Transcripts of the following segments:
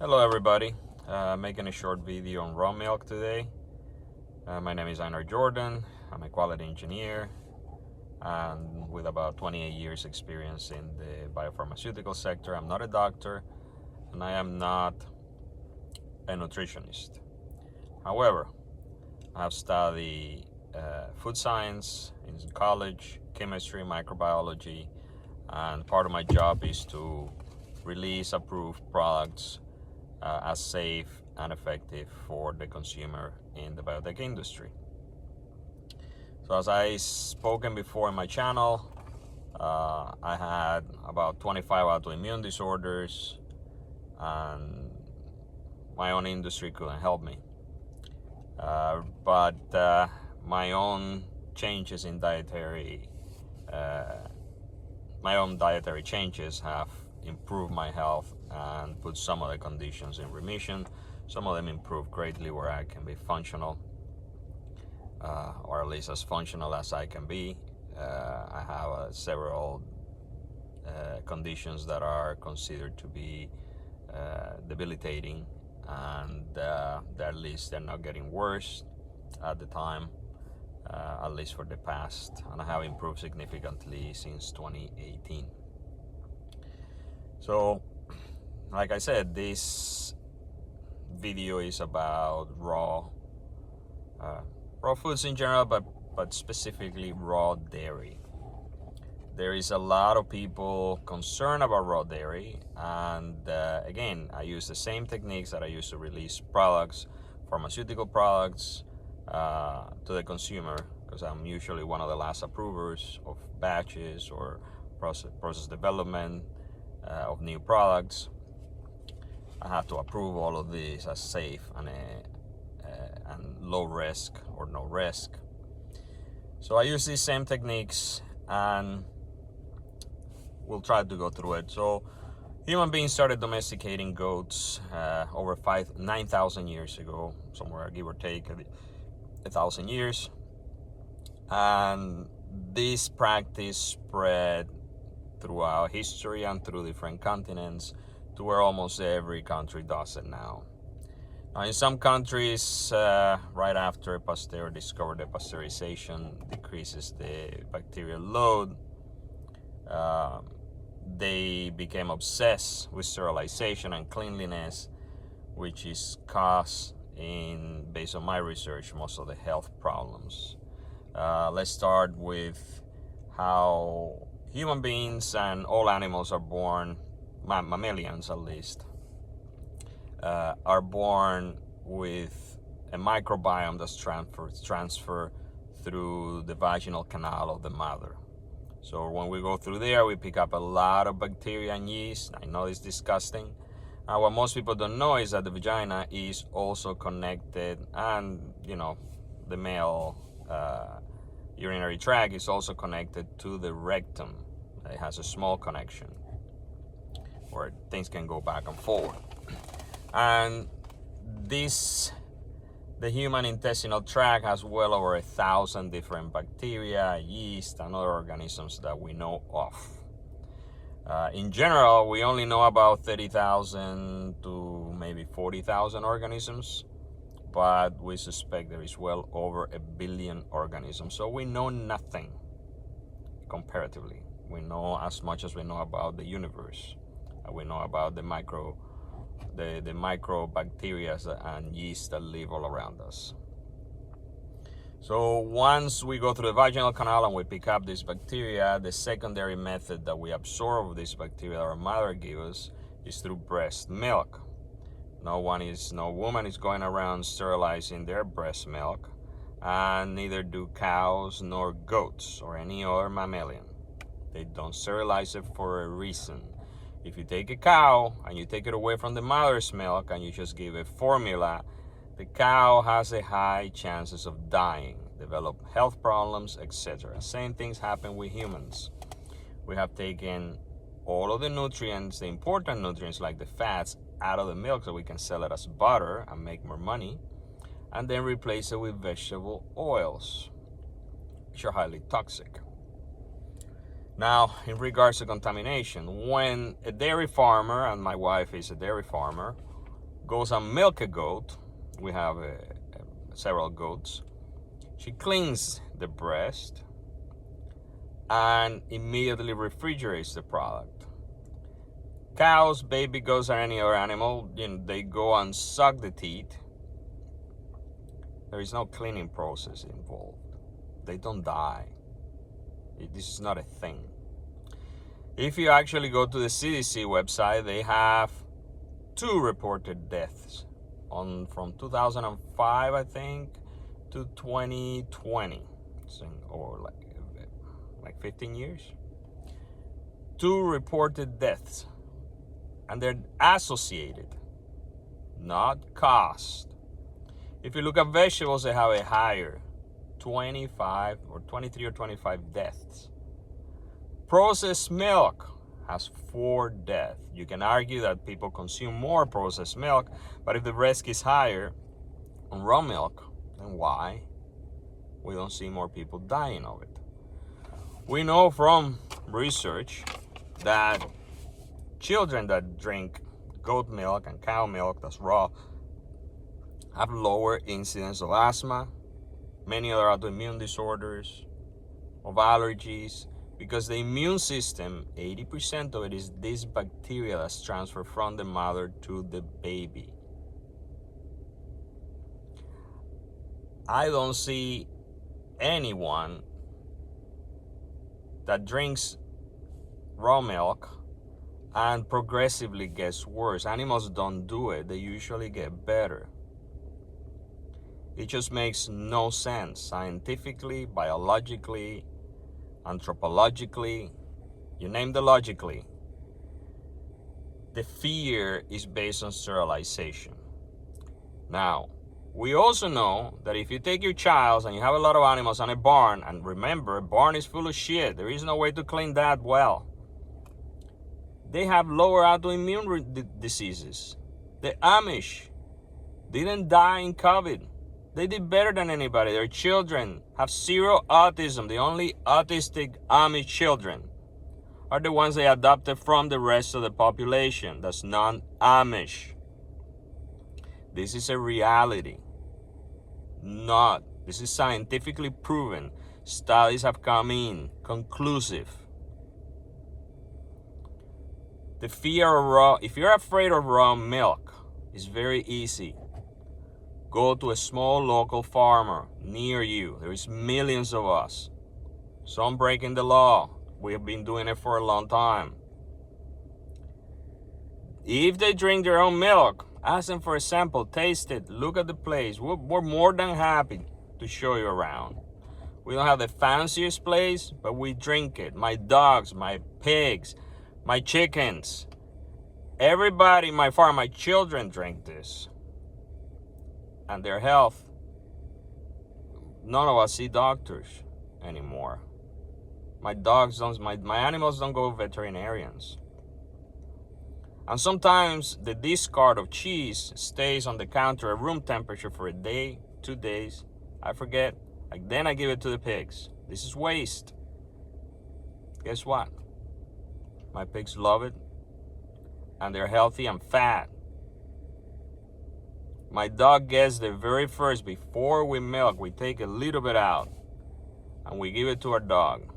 Hello everybody, making a short video on raw milk today. My name is Einar Jordan. I'm a quality engineer and with about 28 years experience in the biopharmaceutical sector. I'm not a doctor and I am not a nutritionist. However, I have studied food science in college, chemistry, microbiology, and part of my job is to release approved products as safe and effective for the consumer in the biotech industry. So as I spoken before in my channel, I had about 25 autoimmune disorders and my own industry couldn't help me. But my own changes in my own dietary changes have improved my health and put some of the conditions in remission. Some of them improved greatly where I can be functional, or at least as functional as I can be. I have several conditions that are considered to be debilitating, and at least they're not getting worse at the time, at least for the past, and I have improved significantly since 2018. So, like I said, this video is about raw foods in general, but specifically raw dairy. There is a lot of people concerned about raw dairy, and again, I use the same techniques that I use to release products, pharmaceutical products, to the consumer, because I'm usually one of the last approvers of batches or process development of new products. I have to approve all of these as safe and low risk or no risk. So I use these same techniques and we'll try to go through it. So human beings started domesticating goats over 9,000 years ago, somewhere give or take 1,000 years. And this practice spread throughout history and through different continents to where almost every country does it now. Now, in some countries, right after Pasteur discovered that pasteurization decreases the bacterial load, they became obsessed with sterilization and cleanliness, which is caused based on my research, most of the health problems. Let's start with how human beings and all animals are born, mammalians at least, are born with a microbiome that's transferred through the vaginal canal of the mother. So when we go through there, we pick up a lot of bacteria and yeast. I know it's disgusting. What most people don't know is that the vagina is also connected, and the male urinary tract is also connected to the rectum. It has a small connection where things can go back and forward. And the human intestinal tract has well over 1,000 different bacteria, yeast, and other organisms that we know of. In general, we only know about 30,000 to maybe 40,000 organisms, but we suspect there is well over 1 billion organisms. So we know nothing comparatively. We know as much as we know about the universe. We know about the microbacteria and yeast that live all around us. So once we go through the vaginal canal and we pick up this bacteria, the secondary method that we absorb this bacteria that our mother gives us is through breast milk. No woman is going around sterilizing their breast milk, and neither do cows nor goats or any other mammalian. They don't sterilize it for a reason. If you take a cow and you take it away from the mother's milk and you just give it formula, the cow has a high chances of dying, develop health problems, etc. Same things happen with humans. We have taken all of the nutrients, the important nutrients like the fats, out of the milk so we can sell it as butter and make more money, and then replace it with vegetable oils, which are highly toxic. Now, in regards to contamination, when a dairy farmer, and my wife is a dairy farmer, goes and milk a goat. We have several goats. She cleans the breast and immediately refrigerates the product. Cows, baby goats, or any other animal, they go and suck the teat. There is no cleaning process involved. They don't die. This is not a thing. If you actually go to the CDC website, they have 2 reported deaths from 2005, I think, to 2020, or like 15 years. 2 reported deaths, and they're associated, not caused. If you look at vegetables, they have a higher 25 or 23 or 25 deaths. Processed milk has 4 deaths. You can argue that people consume more processed milk, but if the risk is higher on raw milk, then why we don't see more people dying of it? We know from research that children that drink goat milk and cow milk that's raw have lower incidence of asthma, many other autoimmune disorders, of allergies, because the immune system, 80% of it is this bacteria that's transferred from the mother to the baby. I don't see anyone that drinks raw milk and progressively gets worse. Animals don't do it. They usually get better. It just makes no sense scientifically, biologically, anthropologically, you name the logically. The fear is based on sterilization. Now, we also know that if you take your child and you have a lot of animals on a barn, and remember, a barn is full of shit, there is no way to clean that well. They have lower autoimmune diseases. The Amish didn't die in COVID. They did better than anybody. Their children have 0 autism. The only autistic Amish children are the ones they adopted from the rest of the population that's non-Amish. This is a reality. This is scientifically proven. Studies have come in conclusive. The fear of raw, if you're afraid of raw milk, it's very easy. Go to a small local farmer near you. There is millions of us. Some breaking the law. We have been doing it for a long time. If they drink their own milk, ask them for a sample, taste it, look at the place. We're more than happy to show you around. We don't have the fanciest place, but we drink it. My dogs, my pigs, my chickens, everybody in my farm, my children drink this. And their health, none of us see doctors anymore. My animals don't go veterinarians. And sometimes the discard of cheese stays on the counter at room temperature for a day, 2 days. I forget. Then I give it to the pigs. This is waste. Guess what? My pigs love it. And they're healthy and fat. My dog gets the very first, before we milk, we take a little bit out and we give it to our dog.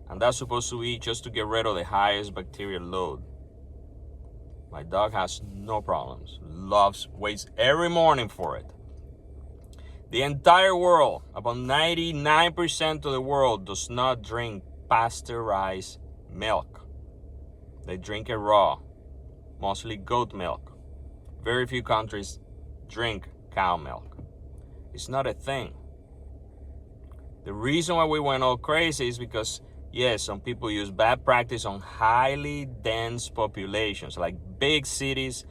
And that's supposed to eat just to get rid of the highest bacterial load. My dog has no problems, waits every morning for it. The entire world, about 99% of the world, does not drink pasteurized milk. They drink it raw, mostly goat milk. Very few countries drink cow milk. It's not a thing. The reason why we went all crazy is because, yes, some people use bad practice on highly dense populations, like big cities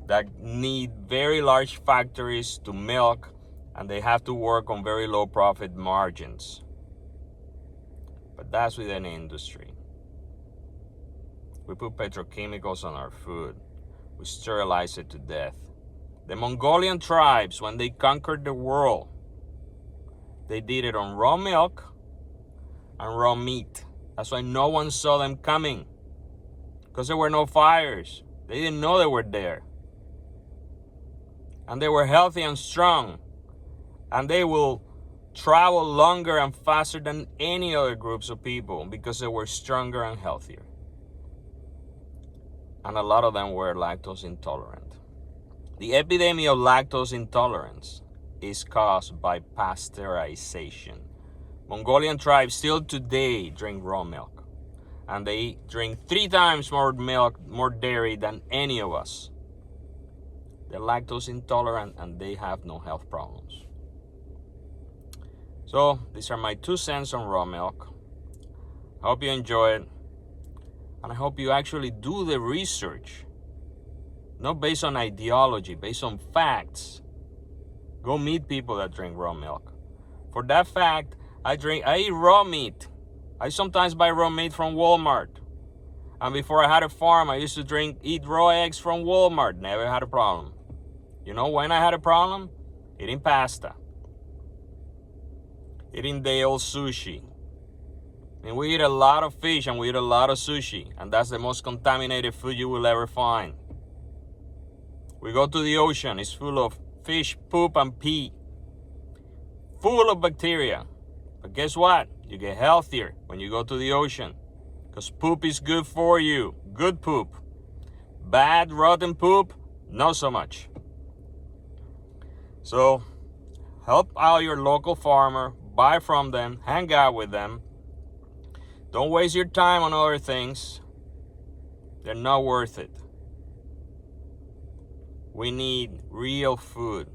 that need very large factories to milk, and they have to work on very low profit margins. But that's with any industry. We put petrochemicals on our food. We sterilize it to death. The Mongolian tribes, when they conquered the world, they did it on raw milk and raw meat. That's why no one saw them coming, because there were no fires. They didn't know they were there. And they were healthy and strong. And they will travel longer and faster than any other groups of people because they were stronger and healthier. And a lot of them were lactose intolerant. The epidemic of lactose intolerance is caused by pasteurization. Mongolian tribes still today drink raw milk. And they drink 3 times more milk, more dairy than any of us. They're lactose intolerant and they have no health problems. So these are my 2 cents on raw milk. I hope you enjoy it. And I hope you actually do the research. Not based on ideology, based on facts. Go meet people that drink raw milk. For that fact, I eat raw meat. I sometimes buy raw meat from Walmart. And before I had a farm, I used to eat raw eggs from Walmart. Never had a problem. You know when I had a problem? Eating pasta. Eating day old sushi. And we eat a lot of fish and we eat a lot of sushi. And that's the most contaminated food you will ever find. We go to the ocean. It's full of fish, poop, and pee. Full of bacteria. But guess what? You get healthier when you go to the ocean. Because poop is good for you. Good poop. Bad, rotten poop, not so much. So, help out your local farmer. Buy from them. Hang out with them. Don't waste your time on other things. They're not worth it. We need real food.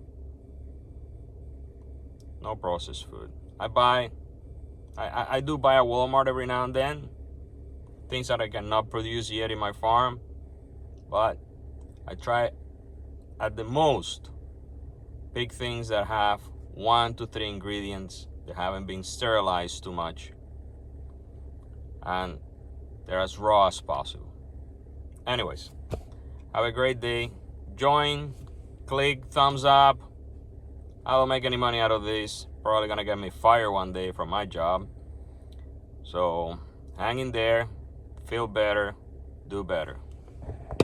No processed food. I do buy at Walmart every now and then. Things that I cannot produce yet in my farm. But I try at the most pick things that have 1 to 3 ingredients that haven't been sterilized too much. And they're as raw as possible. Anyways, have a great day. Join, click, thumbs up. I don't make any money out of this. Probably gonna get me fired one day from my job. So hang in there, feel better, do better.